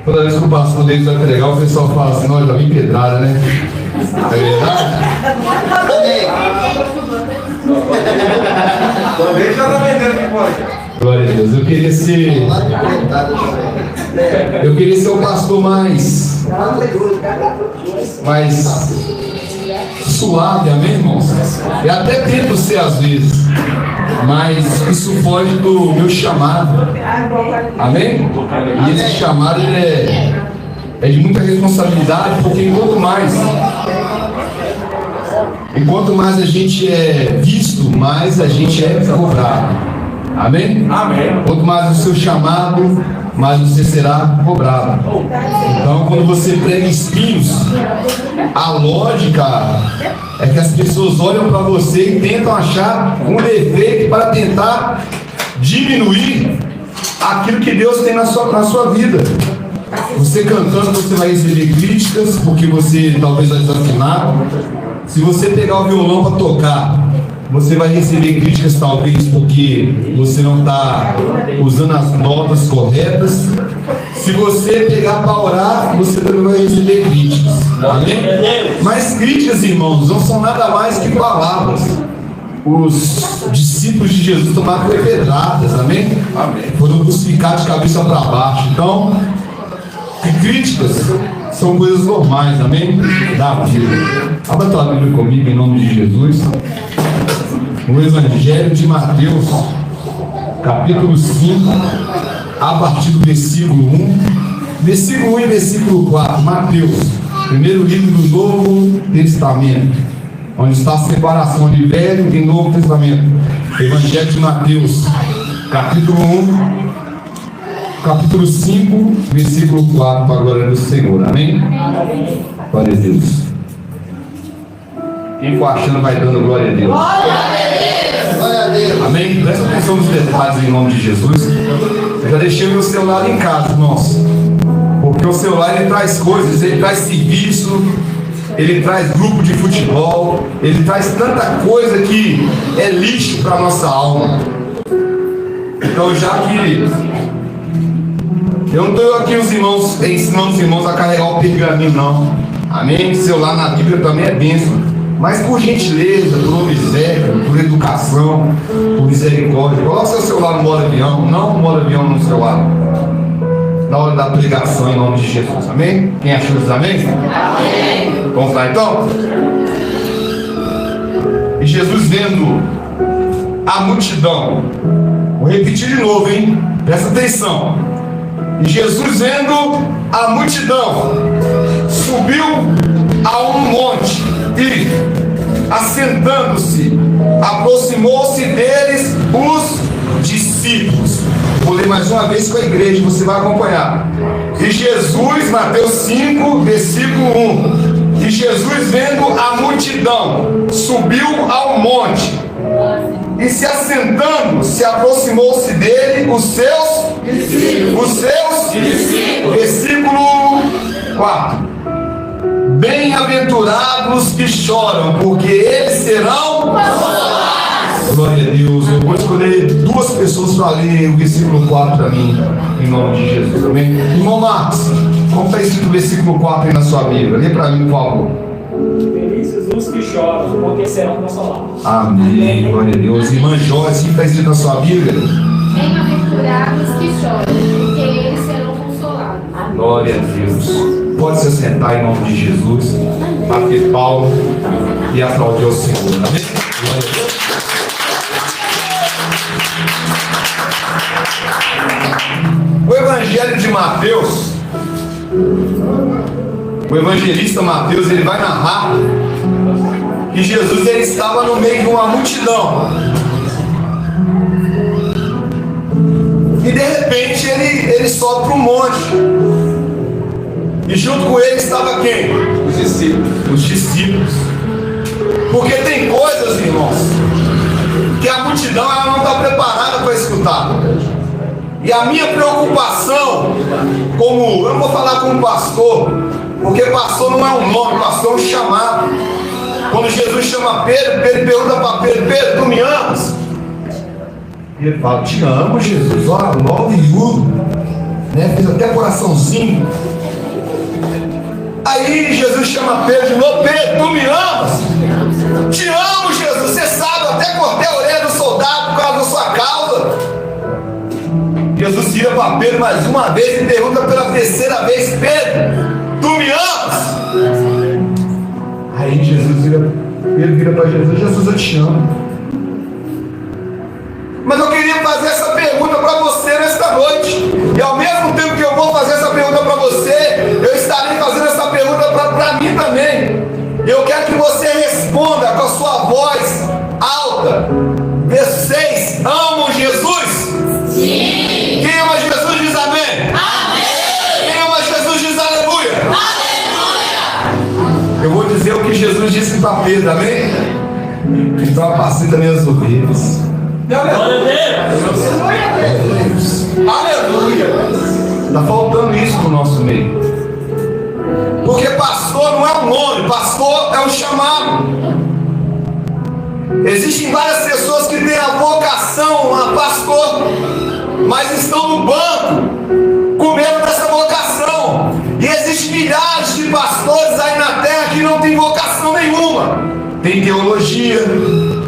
Toda vez que o pastor deles vai pregar, o pessoal fala assim: nós já vim pedrada, né? É verdade? Também já está vendendo que pode. Glória a Deus. Eu queria ser um pastor mais suave, amém, irmãos? Eu até tento ser às vezes, mas isso foge do meu chamado, amém? E esse chamado é de muita responsabilidade, porque enquanto mais a gente é visto, mais a gente é cobrado. Amém? Amém. Quanto mais o seu chamado, mais você será cobrado. Então, quando você prega espinhos, a lógica é que as pessoas olham para você e tentam achar um defeito para tentar diminuir aquilo que Deus tem na sua vida. Você cantando, você vai receber críticas porque você talvez vai desafinar. Se você pegar o violão para tocar, você vai receber críticas talvez porque você não está usando as notas corretas. Se você pegar para orar, você também vai receber críticas. Amém? Mas críticas, irmãos, não são nada mais que palavras. Os discípulos de Jesus tomaram pedradas, amém? Foram crucificados de cabeça para baixo. Então, críticas são coisas normais, amém? Da vida. Abra tua Bíblia comigo em nome de Jesus. No Evangelho de Mateus, capítulo 5, a partir do versículo 1, versículo 1 e versículo 4. Mateus, primeiro livro do Novo Testamento, onde está a separação de Velho e Novo Testamento. Evangelho de Mateus, capítulo 1, capítulo 5, versículo 4, para a glória do Senhor. Amém? Glória a Deus. Quem for achando vai dando glória a Deus. Glória a Deus. Amém? Presta atenção nos detalhes em nome de Jesus. Eu já deixei o meu celular em casa, irmãos. Porque o celular ele traz coisas, ele traz serviço, ele traz grupo de futebol, ele traz tanta coisa que é lixo para a nossa alma. Então, já que eu não estou aqui ensinando os irmãos a carregar o pergaminho, não. Amém? O celular na Bíblia também é bênção. Mas por gentileza, por obséquio, por educação, por misericórdia, coloque seu celular no modo avião, não no modo avião no celular. Na hora da pregação em nome de Jesus, amém? Quem achou isso, amém? Amém. Vamos lá então? E Jesus vendo a multidão, vou repetir de novo, hein? Presta atenção. E Jesus vendo a multidão, subiu a um monte e, assentando-se, aproximou-se deles os discípulos. Vou ler mais uma vez com a igreja, você vai acompanhar. E Jesus, Mateus 5, versículo 1. E Jesus, vendo a multidão, subiu ao monte e, se assentando, se aproximou-se dele os seus discípulos. Versículo 4. Bem-aventurados que choram, porque eles serão consolados. Glória a Deus. Eu vou escolher duas pessoas para ler o versículo 4 para mim, em nome de Jesus. Amém? Irmão Marcos, como está escrito o versículo 4 aí na sua Bíblia? Lê para mim, por favor. Felizes os que choram, porque serão consolados. Amém. Glória a Deus. Irmã Joyce, o que está escrito na sua Bíblia? Bem-aventurados que choram, porque eles serão consolados. Glória a Deus. Pode se assentar em nome de Jesus, bater palma e aplaudir ao Senhor. Amém? Glória a Deus. O Evangelho de Mateus, o evangelista Mateus, ele vai narrar que Jesus ele estava no meio de uma multidão. E de repente ele sobe para um monte. E junto com ele estava quem? Os discípulos. Porque tem coisas, irmãos, que a multidão ela não está preparada para escutar. E a minha preocupação, eu não vou falar como pastor, porque pastor não é um nome, pastor é um chamado. Quando Jesus chama Pedro, Pedro pergunta para Pedro: Pedro, tu me amas? E ele fala: te amo, Jesus, ó, love you. né? Fez até coraçãozinho. Aí Jesus chama Pedro de novo: Pedro, tu me amas? Te amo, Jesus, você sabe, eu até cortei a orelha do soldado por causa da sua causa. Jesus vira para Pedro mais uma vez e pergunta pela terceira vez: Pedro, tu me amas? Aí Pedro vira para Jesus: Jesus, eu te amo. Mas eu queria fazer essa pergunta para você nesta noite. E ao mesmo tempo que eu vou fazer essa pergunta para você, eu estarei fazendo essa pergunta para mim também. Eu quero que você responda com a sua voz alta. Vocês amam Jesus? Sim. Quem ama Jesus diz amém. Amém. Quem ama Jesus diz aleluia. Aleluia. Eu vou dizer o que Jesus disse para Pedro, amém? Então apacenta minhas ovelhas. Glória a Deus. Aleluia. Está faltando isso no nosso meio. Porque pastor não é um nome, pastor é um chamado. Existem várias pessoas que têm a vocação a pastor, mas estão no banco com medo dessa vocação. E existem milhares de pastores aí na terra que não têm vocação nenhuma. Tem teologia,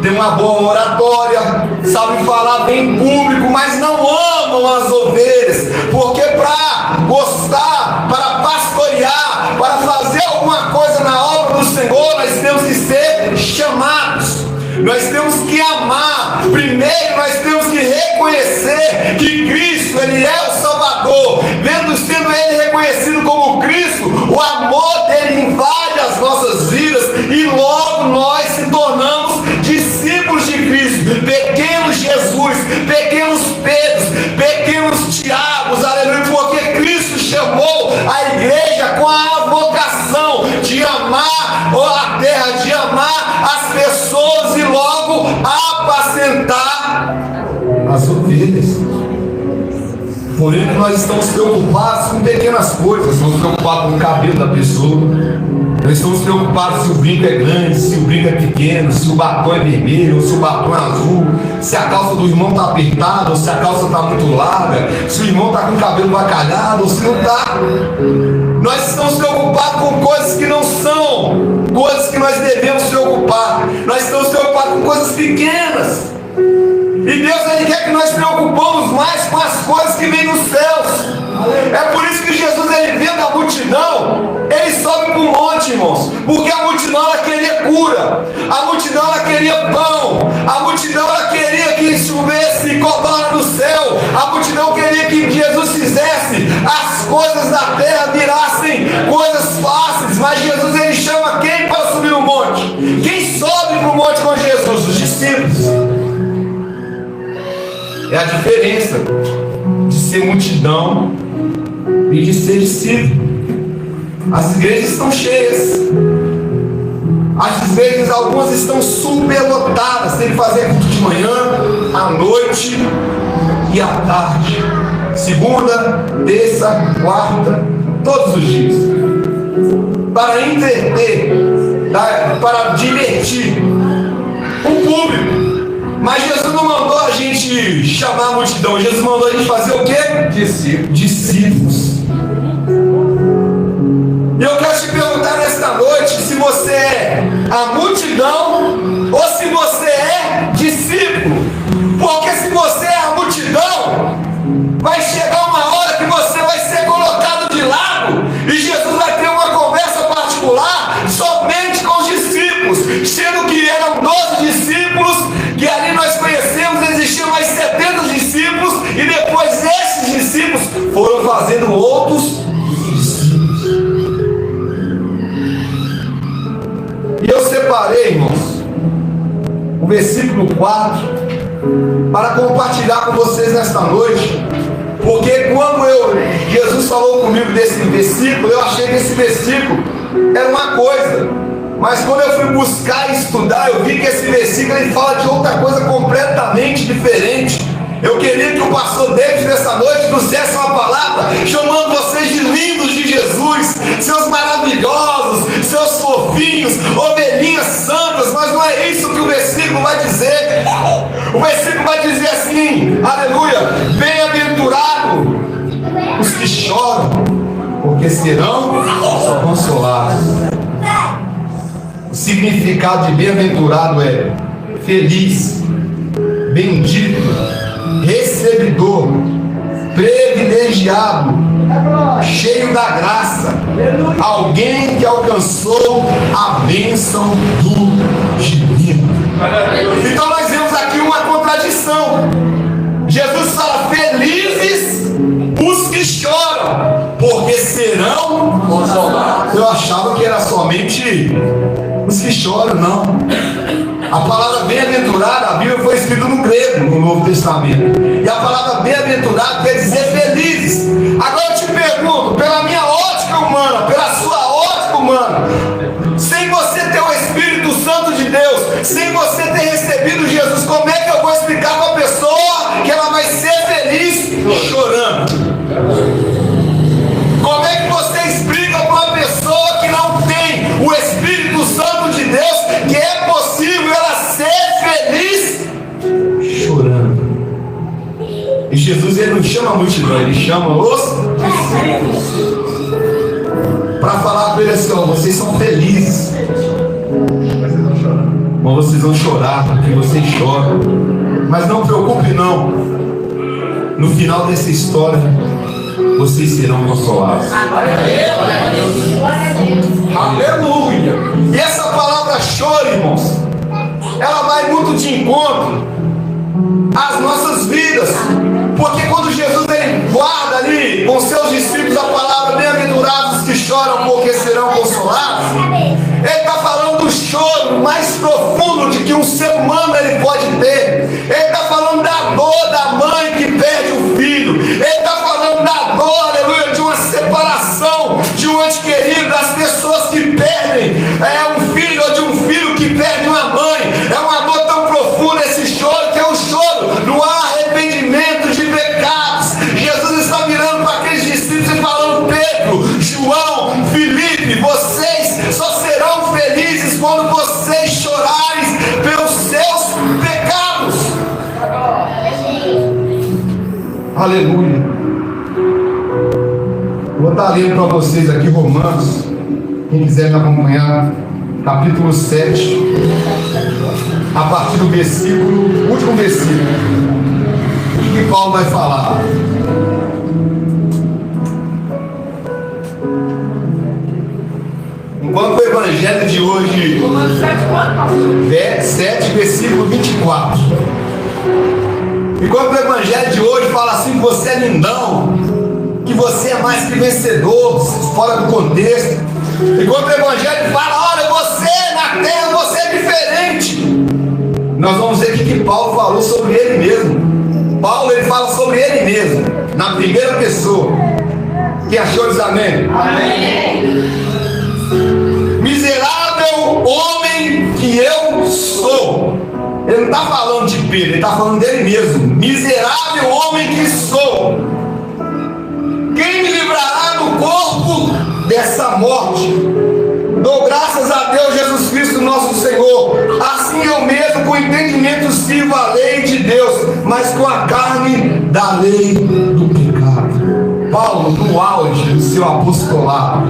tem uma boa oratória, sabe falar bem em público, mas não amam as ovelhas, porque para gostar, para pastorear, para fazer alguma coisa na obra do Senhor, nós temos que ser chamados, nós temos que amar. Primeiro nós temos que reconhecer que Cristo, Ele é o Salvador. Sendo Ele reconhecido como Cristo, o amor dele invade as nossas vidas e logo nós se tornamos discípulos de Cristo, pequenos Jesus, pequenos Pedros, pequenos Tiagos, aleluia, porque Cristo chamou a igreja com a vocação de amar a terra, de amar as pessoas e logo apacentar as ovelhas. Por isso nós estamos preocupados com pequenas coisas, estamos preocupados com o cabelo da pessoa, nós estamos preocupados se o brinco é grande, se o brinco é pequeno, se o batom é vermelho, ou se o batom é azul, se a calça do irmão está apertada, ou se a calça está muito larga, se o irmão está com o cabelo bacalhado, ou se não está. Nós estamos preocupados com coisas que não são coisas que nós devemos preocupar. Nós estamos preocupados com coisas pequenas. E Deus, Ele quer que nós preocupamos mais com as coisas que vêm dos céus. É por isso que Jesus, Ele vendo a multidão, Ele sobe para o monte, irmãos, porque a multidão ela queria cura, a multidão ela queria pão, a multidão ela queria que chovesse cobra do céu, a multidão queria que Jesus fizesse as coisas da terra virassem coisas fáceis. Mas Jesus, Ele chama quem para subir no monte? Quem sobe para o monte com Jesus? Os discípulos. É a diferença de ser multidão e de ser discípulo. As igrejas estão cheias. As igrejas, algumas estão superlotadas. Tem que fazer culto de manhã, à noite e à tarde. Segunda, terça, quarta, todos os dias. Para entreter, para divertir o público. Mas Jesus não mandou a gente chamar a multidão. Jesus mandou a gente fazer o quê? Discípulos. E eu quero te perguntar nesta noite se você é a multidão ou se você é discípulo. Porque se você é a multidão, vai chegar uma hora que você vai ser colocado de lado e Jesus vai ter uma conversa particular somente com os discípulos, sendo que eram 12 discípulos, que ali nós conhecemos, existiam mais 70 discípulos, e depois esses discípulos foram fazendo outros discípulos. E eu separei, irmãos, o versículo 4 para compartilhar com vocês nesta noite, porque quando Jesus falou comigo desse versículo, eu achei que esse versículo era uma coisa, mas quando eu fui buscar e estudar, eu vi que esse versículo ele fala de outra coisa completamente diferente. Eu queria que o pastor David nessa noite nos desse uma palavra chamando vocês de lindos de Jesus, seus maravilhosos, seus fofinhos, ovelhinhas santas, mas não é isso que o versículo vai dizer. O versículo vai dizer assim, aleluia, bem-aventurado os que choram, porque serão consolados. O significado de bem-aventurado é feliz, bendito, recebedor, privilegiado, cheio da graça, alguém que alcançou a bênção do divino. Então nós vemos aqui uma contradição. Jesus fala: felizes os que choram, porque serão consolados. Eu achava que era somente os que choram, não. A palavra bem-aventurado, a Bíblia foi escrita no grego, no Novo Testamento. E a palavra bem-aventurado quer dizer felizes. Agora eu te pergunto, pela minha ótica humana, pela sua ótica humana, sem você ter o Espírito Santo de Deus, sem você ter recebido Jesus, como é que eu vou explicar para a pessoa que ela vai ser feliz chorando? Como é que você explica para uma pessoa que não tem o Espírito Santo de Deus que é possível ela ser feliz chorando? E Jesus, ele não chama a multidão, ele chama os para falar para ele assim: ó, vocês são felizes, mas vocês vão chorar, porque vocês choram. Mas não preocupe não, no final dessa história vocês serão consolados. Aleluia! E essa palavra choro, irmãos, ela vai muito de encontro às nossas vidas, porque quando Jesus ele guarda ali com seus discípulos a palavra bem-aventurados os que choram, porque serão consolados, ele está falando do choro mais profundo de que um ser humano ele pode ter. Ele está falando da dor da mãe que perde o filho. Ele está falando da dor, aleluia, de uma separação de um ente querido, das pessoas que perdem um filho, ou de um filho que perde uma mãe. É uma dor tão profunda esse choro, que é o choro do arrependimento de pecados. Jesus está virando para aqueles discípulos e falando: Pedro, João, Filipe, vocês só serão felizes quando vocês chorarem pelos seus pecados. Aleluia. Vou estar lendo para vocês aqui Romanos, quem quiser me acompanhar, capítulo 7, a partir do versículo, último versículo. O que Paulo vai falar? Enquanto o evangelho de hoje, 7, versículo 24. Enquanto o evangelho de hoje fala assim: que você é lindão, que você é mais que vencedor, fora do contexto. Enquanto o evangelho fala: olha, você na terra, você é diferente. Nós vamos ver o que Paulo falou sobre ele mesmo. Paulo, ele fala sobre ele mesmo, na primeira pessoa. Quem achou, diz amém? Amém. Miserável homem que eu sou. Ele não está falando de Pedro, ele está falando dele mesmo. Miserável homem que sou. Quem me livrará do corpo dessa morte? Dou graças a Deus Jesus Cristo nosso Senhor. Assim eu mesmo com entendimento sirvo a lei de Deus, mas com a carne da lei do pecado. Paulo no auge do seu apostolado,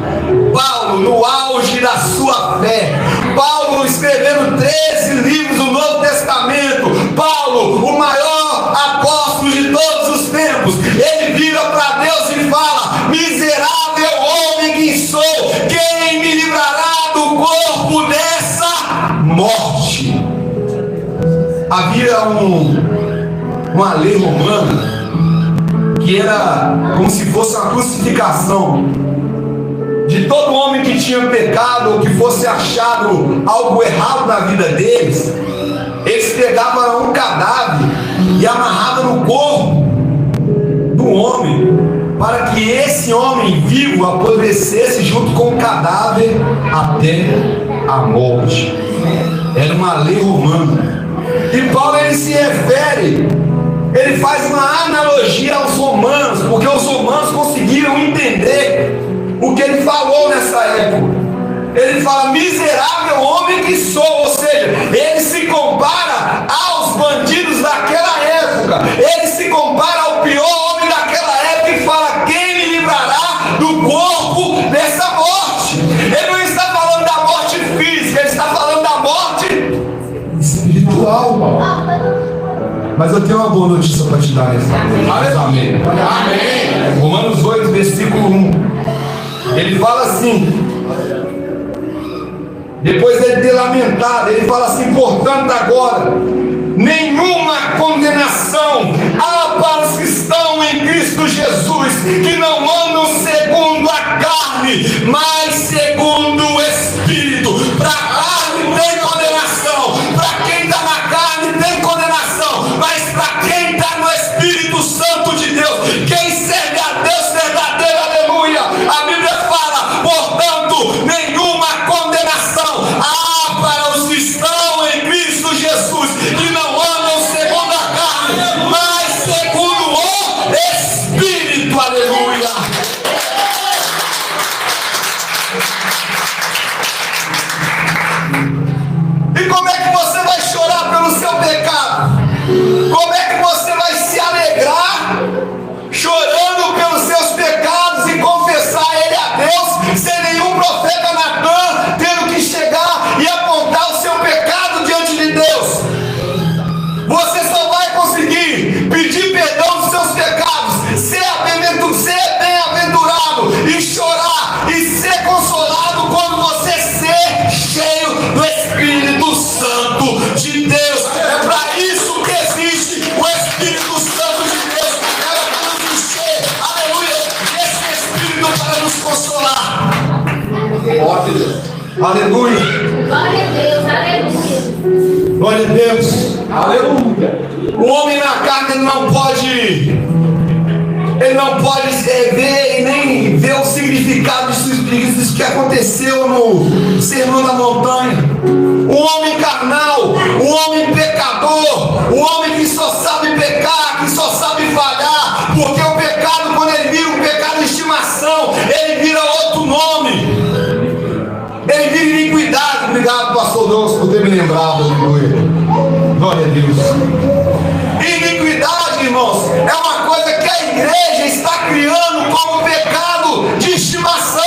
Paulo no auge da sua fé, Paulo escrevendo 13 livros do Novo Testamento, Paulo, o maior apóstolo de todos os tempos, ele vira para Deus e fala: miserável homem que sou, quem me livrará do corpo dessa morte? Havia uma lei romana que era como se fosse uma crucificação de todo homem que tinha pecado ou que fosse achado algo errado na vida deles. Eles pegavam um cadáver e amarravam no corpo do homem, para que esse homem vivo apodrecesse junto com o cadáver até a morte. Era uma lei romana. E Paulo ele se refere, ele faz uma analogia aos romanos, porque os romanos conseguiram entender o que ele falou nessa época. Ele fala: miserável homem que sou, ou seja, ele se compara aos bandidos daquela época, ele se compara ao pior homem daquela época e fala: quem me Mas eu tenho uma boa notícia para te dar nessa noite. Amém. Amém. Romanos 8, versículo 1. Ele fala assim, depois dele ter lamentado, ele fala assim: portanto agora nenhuma condenação há para os que estão em Cristo Jesus, que não andam segundo a carne, mas segundo o Espírito. Para a carne tem condenação, para quem está na carne tem condenação, mas para quem está no Espírito Santo de Deus, quem serve a Deus verdadeiro, aleluia, a Bíblia fala, portanto, nenhuma condenação há para os que estão em Cristo Jesus, que não andam segundo a carne, mas segundo o Espírito, aleluia. E como é que você vai chorar pelo seu pecado? Como é que você vai se alegrar chorando pelos seus pecados e confessar ele a Deus, sem nenhum profeta Natan tendo que chegar e apontar o seu pecado diante de Deus? Você só vai conseguir pedir perdão dos seus pecados, ser bem-aventurado e chorar e ser consolado quando você ser cheio do Espírito Santo de Deus. É para isso que existe o Espírito Santo de Deus. É para nos encher, aleluia, esse Espírito para nos consolar. Aleluia. Glória a Deus, aleluia. Glória a Deus. Aleluia. O homem na carne ele não pode ver e nem ver o significado disso que aconteceu no Sermão da Montanha. O homem carnal, o homem pecador, o homem que só sabe pecar, que só sabe falhar, porque o pecado, quando ele vira um pecado de estimação, ele vira outro nome. Ele vira iniquidade. Obrigado, pastor Deus, por ter me lembrado. Aleluia. Glória a Deus. Iniquidade, irmãos, é uma coisa que a igreja está criando como pecado de estimação.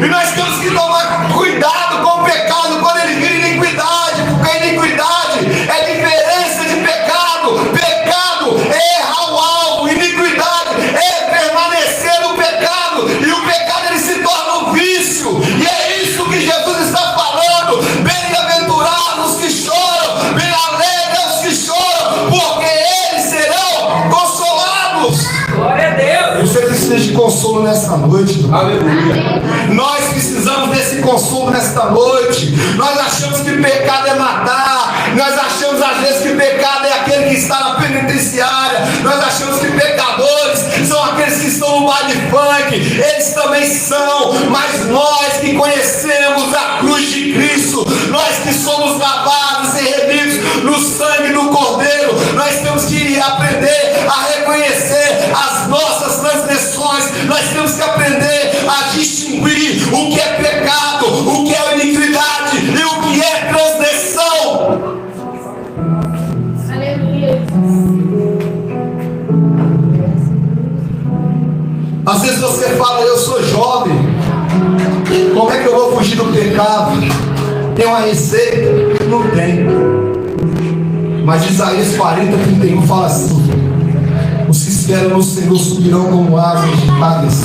E nós temos que tomar cuidado com o pecado quando ele vira iniquidade, porque a iniquidade é diferença de pecado. Pecado é errar o alvo, iniquidade é permanecer no pecado, e o pecado ele se torna um vício. E é isso que Jesus está falando. Bem-aventurados os que choram, bem alegres os que choram, porque eles serão consolados. Glória a Deus. Você precisa de consolo nessa noite. Aleluia. Nós precisamos desse consolo nesta noite. Nós achamos que pecado é matar. Nós achamos às vezes que pecado é aquele que está na penitenciária. Nós achamos que pecadores são aqueles que estão no baile funk. Eles também são. Mas nós que conhecemos a cruz de Cristo, nós que somos lavados e remidos no sangue do Cordeiro, nós temos que aprender a reconhecer as nossas transgressões. Nós temos que aprender a distinguir o que é pecado, o que é iniquidade e o que é transgressão. Aleluia. Às vezes você fala: eu sou jovem, como é que eu vou fugir do pecado? Tem uma receita? Não tem. Mas Isaías 40:31 fala assim: os que esperam no Senhor subirão como asas de águias,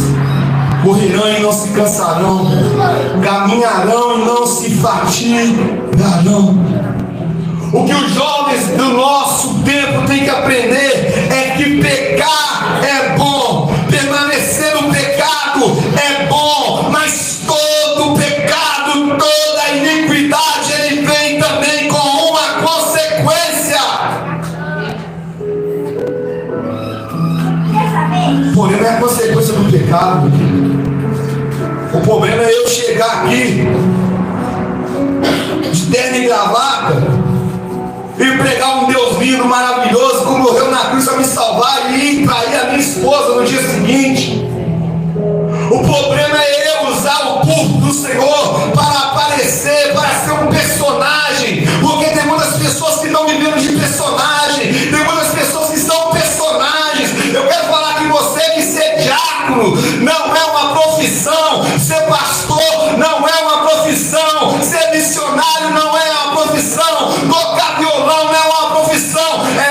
correrão e não se cansarão, caminharão e não se fatigarão. O que os jovens do nosso tempo têm que aprender é que pecar é bom, permanecer no pecado é bom, mas todo pecado, toda iniquidade, ele vem também com uma consequência. Porém, não é a consequência do pecado. O problema é eu chegar aqui de terno e gravata e pregar um Deus lindo, maravilhoso, que morreu na cruz para me salvar, e ir trair a minha esposa no dia seguinte. O problema é eu usar o culto do Senhor para aparecer, para ser um personagem, porque tem muitas pessoas que estão vivendo de personagem, tem muitas pessoas que são personagens. Eu quero falar que você, que ser diácono não é uma profissão, ser pastor não é uma profissão, ser missionário não é uma profissão, tocar violão não é uma profissão, é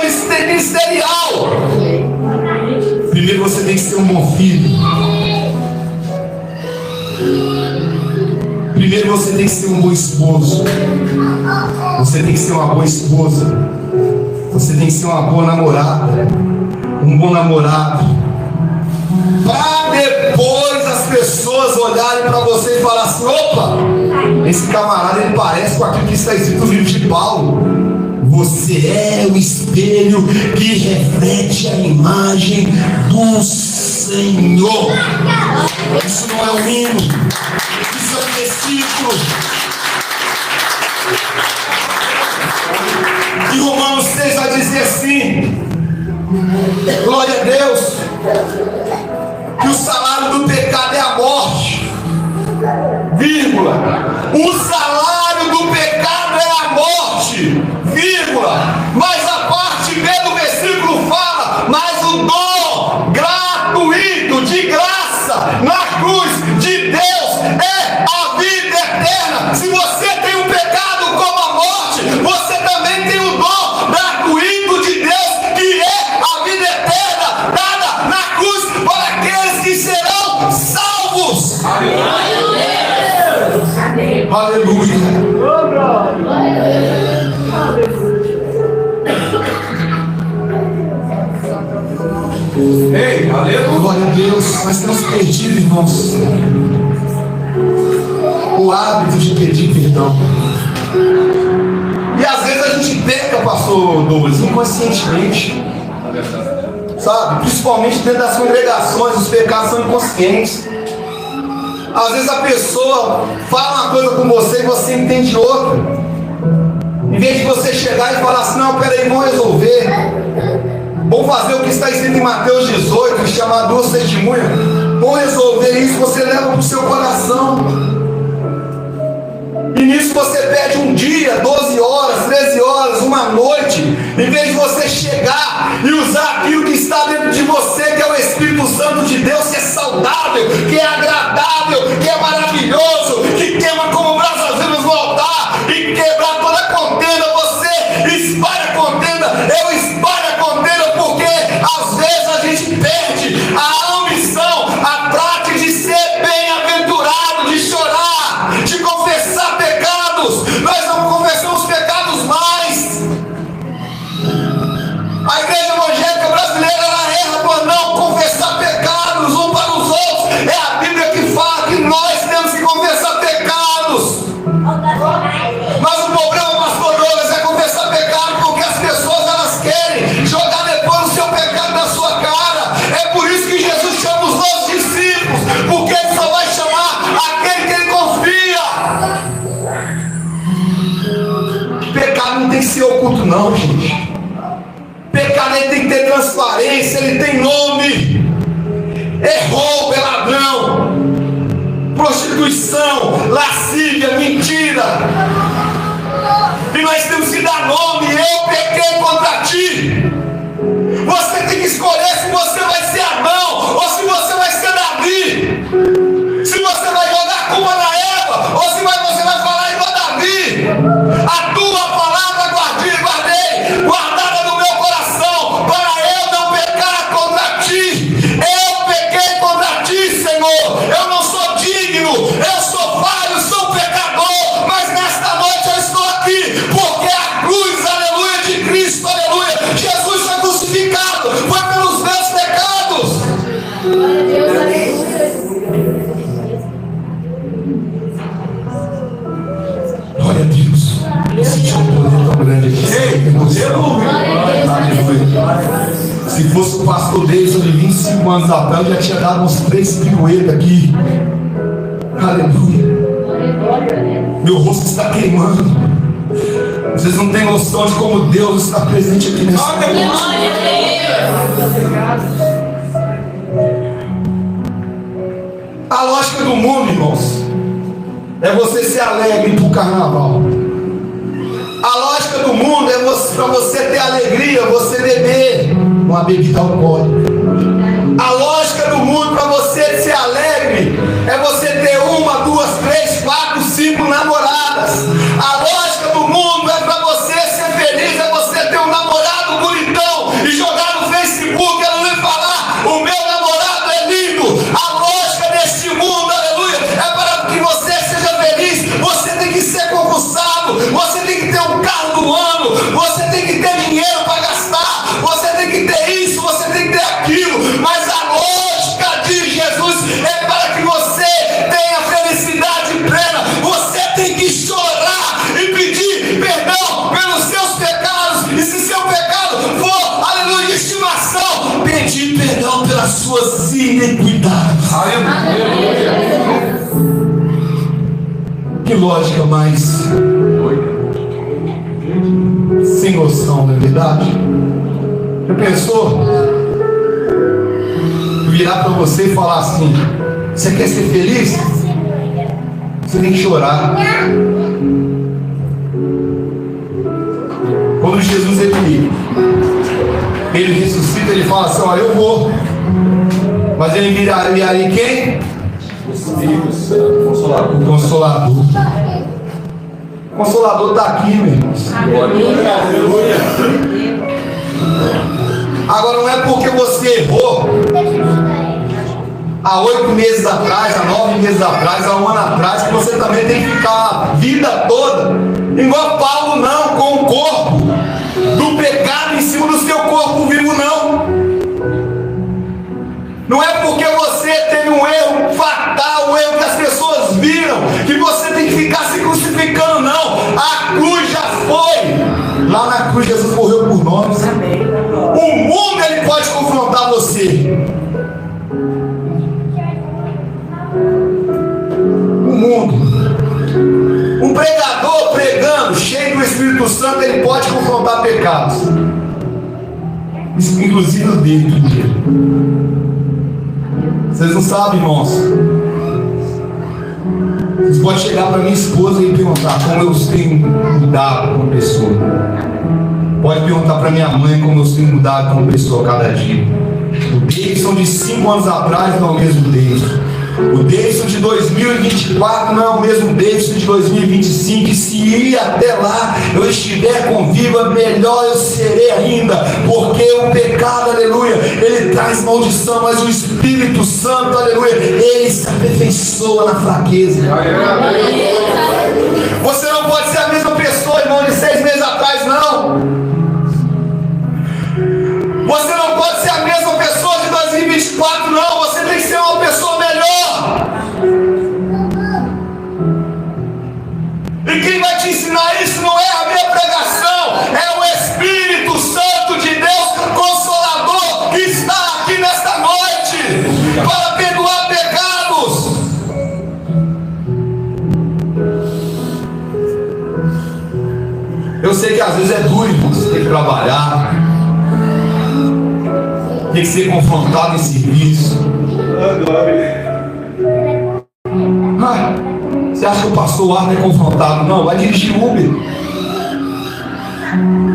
vida ministerial. Primeiro você tem que ser um bom filho. Primeiro você tem que ser um bom esposo. Você tem que ser uma boa esposa. Você tem que ser uma boa namorada. Um bom namorado. Para depois as pessoas olharem para você e falar assim: opa, esse camarada ele parece com aquilo que está escrito no livro de Paulo. Você é o espelho que reflete a imagem do Senhor. Isso não é um hino, isso é um versículo. E Romanos 6 vai dizer assim: glória a Deus, que o salário do pecado é a morte, vírgula, o salário do pecado é a morte, vírgula, mas a parte B do versículo fala: mas o dom gratuito de graça na cruz de Deus é a vida eterna. Se você tem um pecado como a morte, você também tem o dom gratuito de Deus, que é a vida eterna, dada na cruz para aqueles que serão salvos. Aleluia. Ei, aleluia. Glória a Deus. Nós temos perdido, irmãos, o hábito de pedir perdão. E às vezes a gente peca, pastor Douglas, inconscientemente. Sabe? Principalmente dentro das congregações, os pecados são inconscientes. Às vezes a pessoa fala uma coisa com você e você entende outra. Em vez de você chegar e falar assim: não, peraí, vamos resolver. Vamos fazer o que está escrito em Mateus 18, que chama duas testemunhas. Vamos resolver isso, você leva para o seu coração. E nisso você perde um dia, 12 horas, 13 horas, uma noite. Em vez de você chegar e usar aquilo que está dentro de você, que é o Espírito Santo de Deus, que é saudável, que é agradável, que é maravilhoso, que queima como brasas vivas no altar, e quebrar toda a contenda, você espalha a contenda. Eu espalho a contenda porque às vezes a gente perde a ambição, a prática de ser bem-aventurado, de chorar, de confessar pecados. Nós não confessamos pecados mais. A igreja evangélica brasileira, ela erra por não confessar pecados um para os outros. É a Bíblia que fala que nós temos que confessar pecados. Mas o problema, pastor Douglas, é confessar pecado porque as pessoas, elas querem jogar depois o seu pecado na sua cara. É por isso que Jesus chama os 12 discípulos, porque ele só vai chamar aquele que ele confia. Pecado não tem que ser oculto, não, gente. Pecado, ele tem que ter transparência, ele tem nome. É roubo, é ladrão, prostituição, lascívia, mentira. E nós temos que dar nome. Eu pequei contra ti. Você tem que escolher se você vai ser Adão ou se você vai ser Davi. Se você vai jogar a culpa na Eva ou se você vai falar igual Davi. A tua palavra guardei, guardada no meu coração, para eu não pecar contra ti. Eu pequei contra ti, Senhor. Eu não sou digno, eu sou falho, sou pecador, mas nesta noite eu estou aqui porque a cruz, aleluia, de Cristo, aleluia, Jesus foi crucificado, foi pelos meus pecados. Glória a Deus. Existe um poder tão grande aqui. Aleluia. Se fosse o pastor Deison de 25 anos atrás, eu já tinha dado uns 3 piruetas aqui. Aleluia. Meu rosto está queimando. Vocês não têm noção de como Deus está presente aqui nessa noite. A lógica do mundo, irmãos, é você ser alegre para o carnaval. A lógica do mundo é para você ter alegria, você beber uma bebida alcoólica. A lógica do mundo para você ser alegre é você ter 1, 2, 3, 4, 5 namoradas. A lógica do mundo é para você ser feliz, é você ter um namorado bonito. das suas iniquidades. Que lógica mais sem noção, não é verdade? Já pensou? Virar para você e falar assim: você quer ser feliz? Você tem que chorar. Quando Jesus ele ressuscita, ele fala assim: olha, eu vou, mas ele enviaria quem? O Espírito Santo, Consolador. O Consolador. O Consolador está aqui, meus irmãos. Agora, não é porque você errou há 8 meses atrás, há 9 meses atrás, há 1 ano atrás, que você também tem que ficar a vida toda igual Paulo, não, com o corpo do pecado em cima do seu corpo vivo, não. Não é porque você teve um erro fatal, um erro que as pessoas viram, que você tem que ficar se crucificando, não. A cruz já foi. Lá na cruz Jesus morreu por nós. O mundo ele pode confrontar você. O mundo. Um pregador pregando, cheio do Espírito Santo, ele pode confrontar pecados, inclusive o dele. Vocês não sabem, irmãos. Vocês podem chegar para minha esposa e perguntar como eu tenho mudado como pessoa. Pode perguntar para minha mãe como eu tenho mudado como pessoa cada dia. O Davidson de 5 anos atrás não é o mesmo Davidson. O Davidson de 2024 não é o mesmo Davidson de 2025. E se ir até lá eu estiver com viva, melhor eu serei ainda. Porque o pecado, aleluia, ele traz maldição, mas o Espírito Santo, aleluia, ele se aperfeiçoa na fraqueza. Você não pode ser a mesma pessoa, irmão, de 6 meses atrás, não. Você não pode ser a mesma pessoa de 2024, não. Você tem que ser uma pessoa melhor. E quem vai te ensinar isso não é a minha pregação, é o Espírito Santo de Deus, Consolador, que está aqui nesta noite para perdoar pecados. Eu sei que às vezes é duro, você tem que trabalhar, tem que ser confrontado em serviço. Você acha que o pastor Arthur é confrontado? Não, vai dirigir Uber.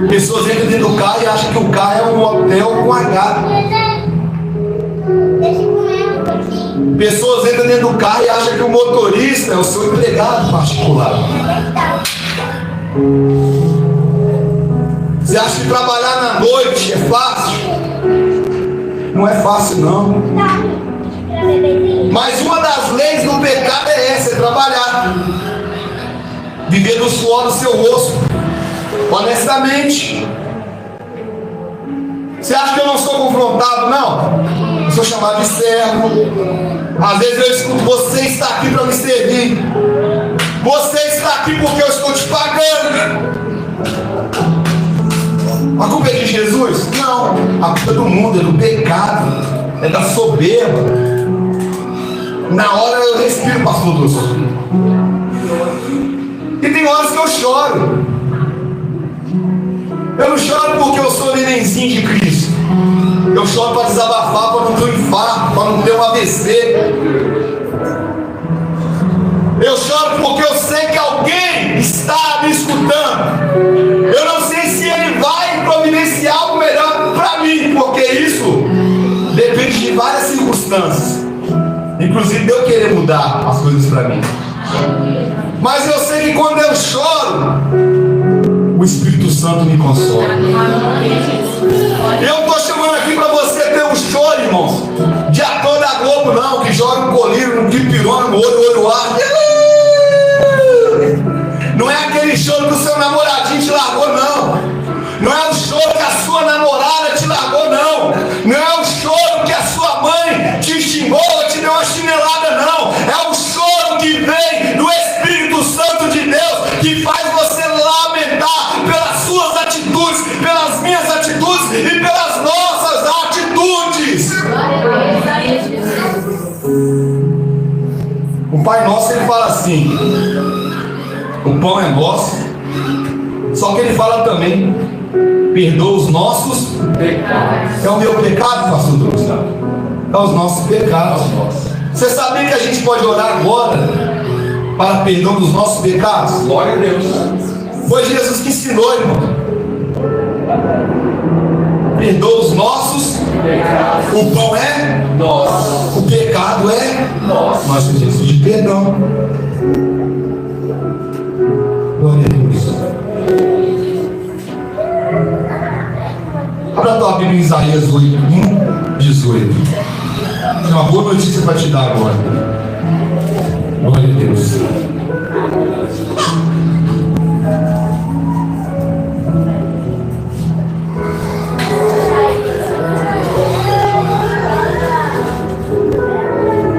Pessoas entram dentro do carro e acham que o carro é um hotel com H. Pessoas entram dentro do carro e acham que o motorista é o seu empregado particular. Você acha que trabalhar na noite é fácil? Não é fácil, não. Mas uma das leis do pecado é essa: é trabalhar, viver do suor do seu rosto, honestamente. Você acha que eu não sou confrontado? Não. Eu sou chamado de servo. Às vezes eu escuto: você está aqui para me servir, você está aqui porque eu estou te pagando. A culpa é de Jesus? Não. A culpa é do mundo, é do pecado, é da soberba. Na hora eu respiro, pastor Lúcio. E tem horas que eu choro. Eu não choro porque eu sou nenenzinho de Cristo. Eu choro para desabafar, para não ter um infarto, para não ter um AVC. Eu choro porque eu sei que alguém está me escutando. Eu não sei se ele vai providenciar algo melhor para mim, porque isso depende de várias circunstâncias, inclusive de eu querer mudar as coisas para mim. Mas eu sei que quando eu choro, o Espírito Santo me consola. Eu estou chamando aqui para você ter um choro, irmãos, de ator da Globo, não, que joga um colírio, um dipirona no olho arde. Não é aquele choro que o seu namoradinho te largou, não. Não é o choro que a sua namorada te largou, não. Não é o choro que a sua mãe te xingou, te deu uma chinelada, não. É o choro que vem do Espírito Santo de Deus, que faz você lamentar pelas suas atitudes, pelas minhas atitudes e pelas nossas atitudes. O Pai Nosso, ele fala assim: o pão é nosso. Só que ele fala também: perdoa os nossos pecados. É o meu pecado, pastor Douglas? É os nossos pecados. Você sabia que a gente pode orar agora para perdão dos nossos pecados? Glória a Deus. Foi Jesus que ensinou, irmão. Perdoa os nossos pecados. O pão é nosso. O pecado é nosso. Nós precisamos de perdão. Glória a Deus. Abra a tua Bíblia em Isaías 8:18. Tem uma boa notícia para te dar agora. Glória a Deus.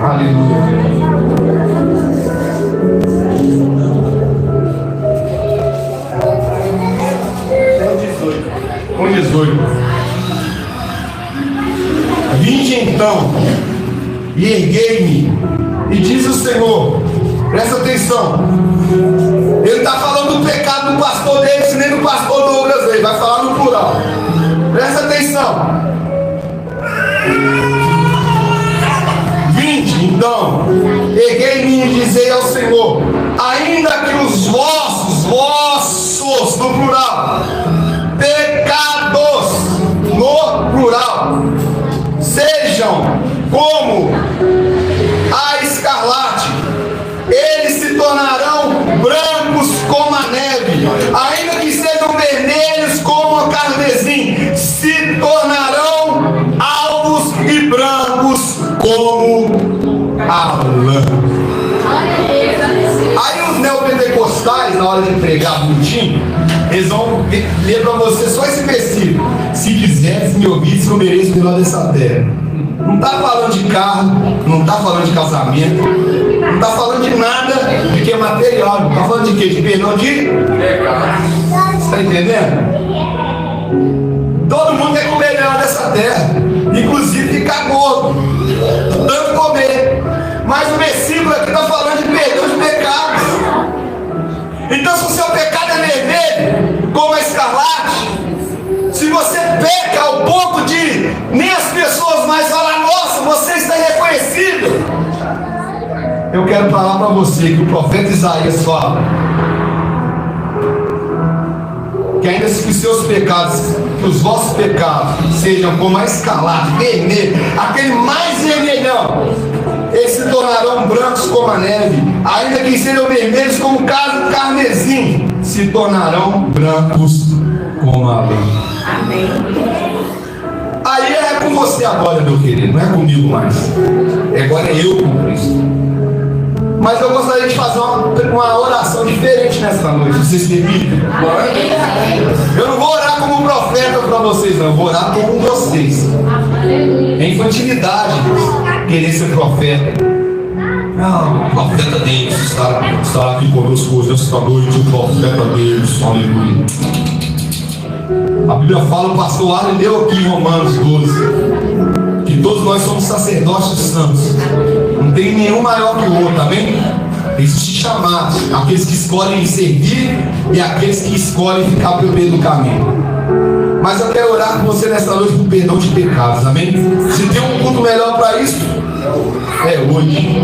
Aleluia. 1:18. Vinde então e erguei-me, e diz o Senhor, presta atenção, ele está falando do pecado do pastor Davis, nem do pastor Douglas, ele vai falar no plural. Presta atenção. Vinde então, erguei-me e dizei ao Senhor, ainda que os vossos, no plural, pecados, no plural, sejam como a escarlate, eles se tornarão brancos como a neve, ainda que sejam vermelhos como o carmesim, se tornarão alvos e brancos como a lã. Aí os neopentecostais, na hora de pregar bonitinho, eles vão ler para você só esse versículo: se quiseres me ouvir, comereis o melhor dessa terra. Não está falando de carro, não está falando de casamento, não está falando de nada de que é material. Está falando de quê? De perdão de pecado. Está entendendo? Todo mundo quer comer o melhor dessa terra, inclusive ficar gordo, tanto comer. Mas o versículo aqui está falando de perdão de pecados. Então, se o seu pecado é vermelho, como a escarlate, se você peca ao ponto de nem as pessoas mais falam, nossa, você está irreconhecido, eu quero falar para você que o profeta Isaías fala que ainda que os seus pecados, que os vossos pecados sejam como a escarlate, vermelho, aquele mais vermelhão, eles se tornarão brancos como a neve, ainda que sejam vermelhos como o carmesim, se tornarão brancos como a lã. Amém. Aí é com você agora, meu querido, não é comigo mais. Agora é eu com Cristo. Mas eu gostaria de fazer uma oração diferente nessa noite. Vocês permitem? Eu não vou orar como um profeta para vocês, não. Eu vou orar como vocês. É infantilidade querer ser profeta. Não, o profeta Deus está aqui conosco hoje, esta noite, o profeta Deus, aleluia. A Bíblia fala, o pastor Ali leu aqui em Romanos 12, que todos nós somos sacerdotes santos. Não tem nenhum maior que o outro, amém? Existem chamados, aqueles que escolhem servir e aqueles que escolhem ficar pelo meio do caminho. Mas eu quero orar com você nessa noite por perdão de pecados, amém? Se tem um culto melhor para isso, é hoje.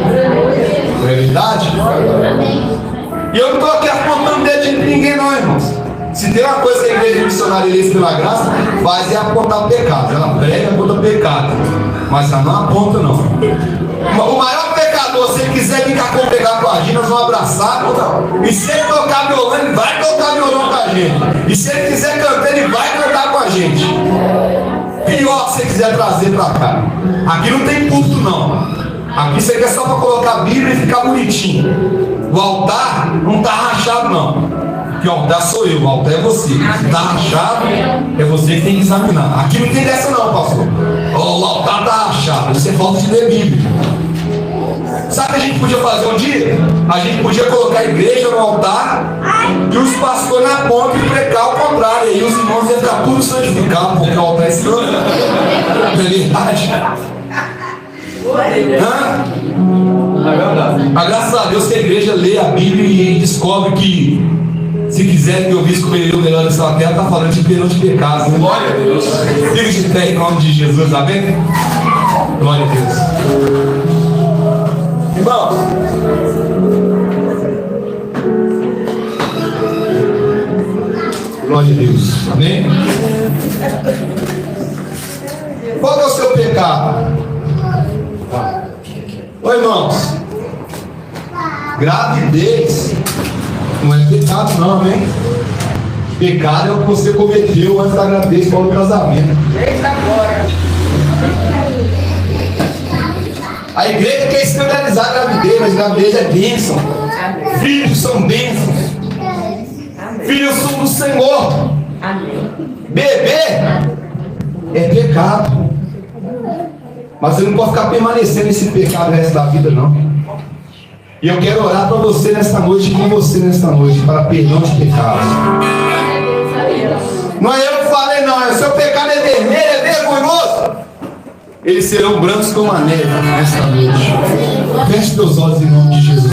Não é verdade? E eu não estou aqui apontando dedo de ninguém não, irmãos. Se tem uma coisa que a igreja missionária Eleitos pela Graça faz, é apontar pecado. Ela prega e aponta pecado, mas ela não aponta não. O maior pecador, se ele quiser vir cá pegar com a gente, nós vamos abraçar. E se ele tocar violão, ele vai tocar violão com a gente. E se ele quiser cantar, ele vai cantar com a gente. Pior que você quiser trazer para cá. Aqui não tem culto não. Aqui você quer só para colocar a Bíblia e ficar bonitinho. O altar não está rachado não. Porque o altar sou eu, o altar é você. Se está rachado, é você que tem que examinar. Aqui não tem dessa não, pastor. O altar está rachado, isso é falta de ler Bíblia. Sabe o que a gente podia fazer um dia? A gente podia colocar a igreja no altar e os pastores na ponta e pregar o contrário. E aí os irmãos iam ficar tudo santificados, porque o altar é santo. Não é verdade? Hã? Não é verdade. Mas graças a Deus que a igreja lê a Bíblia e descobre que, se quiser que eu visse comer o melhor dessa terra, está falando de perdão de pecados. Glória a Deus. Fique de pé em nome de Jesus, amém? Glória a Deus. Irmãos, glória a Deus, amém? Qual é o seu pecado? Oi, irmãos. Gravidez não é pecado, não, amém? Pecado é o que você cometeu antes da gravidez para o casamento. A igreja quer escandalizar a gravidez, mas a gravidez é bênção. Filhos são bênçãos. Filhos são do Senhor. Beber é pecado. Mas você não pode ficar permanecendo nesse pecado o resto da vida, não. E eu quero orar para você nesta noite e com você nesta noite, para perdão de pecados. Não é eu que falei, não. É o seu pecado é vermelho, é vergonhoso. Eles serão brancos como a neve nesta noite. Feche teus olhos em nome de Jesus.